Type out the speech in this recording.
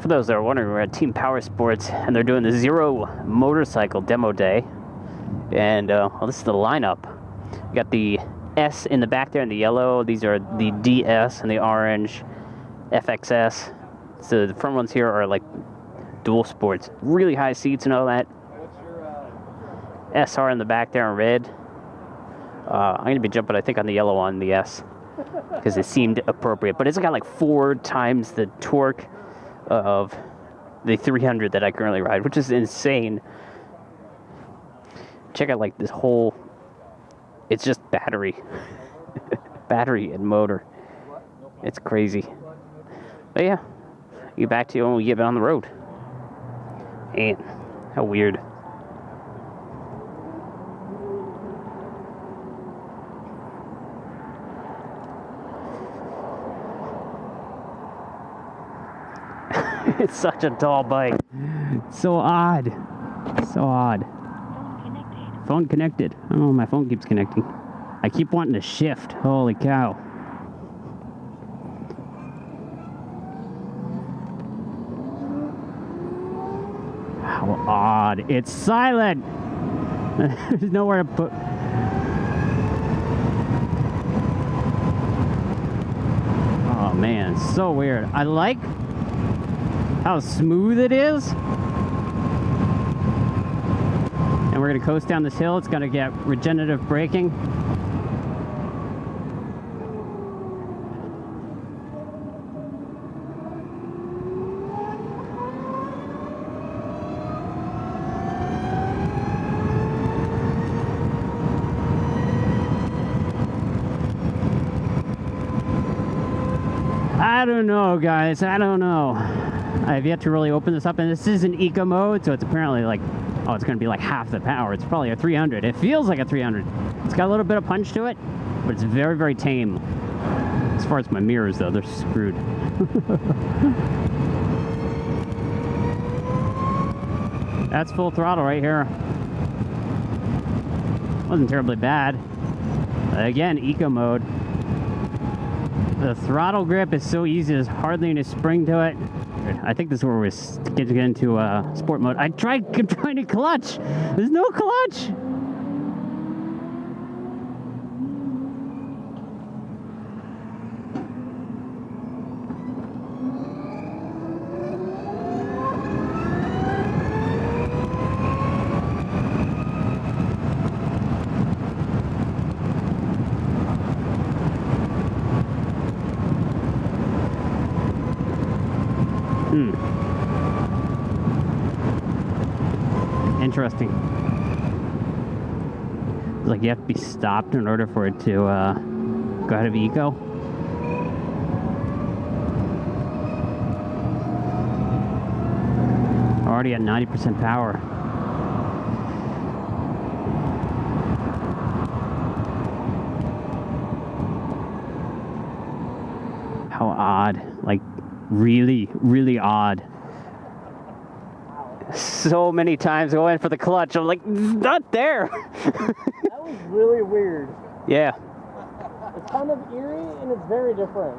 for those that are wondering, we're at Team Power Sports, and they're doing the Zero motorcycle demo day. And well, this is the lineup. You got the S in the back there in the yellow. These are the DS and the orange FXS. So the front ones here are like dual sports, really high seats and all that. SR in the back there in red. I'm gonna be jumping, I think, on the yellow on the S because it seemed appropriate. But it's got like 4 times the torque of the 300 that I currently ride, which is insane. Check out like this whole, it's just battery. Battery and motor. It's crazy. But yeah, get back to you when we get on the road. And how weird. It's such a tall bike. So odd. So odd. Phone connected. Oh, my phone keeps connecting. I keep wanting to shift. Holy cow. How odd. It's silent. There's nowhere to put. Oh man, so weird. I like how smooth it is. And we're gonna coast down this hill. It's gonna get regenerative braking. I don't know, guys. I don't know. I've yet to really open this up, and this is an eco mode, so it's apparently like, oh, it's going to be like half the power. It's probably a 300. It feels like a 300. It's got a little bit of punch to it, but it's very, very tame. As far as my mirrors, though, they're screwed. That's full throttle right here. Wasn't terribly bad. Again, eco mode. The throttle grip is so easy. There's hardly any spring to it. I think this is where we get into sport mode. I'm trying to clutch. There's no clutch. Interesting. It's like you have to be stopped in order for it to go out of eco. Already at 90% power. How odd. Like, really, really odd. So many times going for the clutch, I'm like, not there. That was really weird. Yeah. It's kind of eerie and it's very different.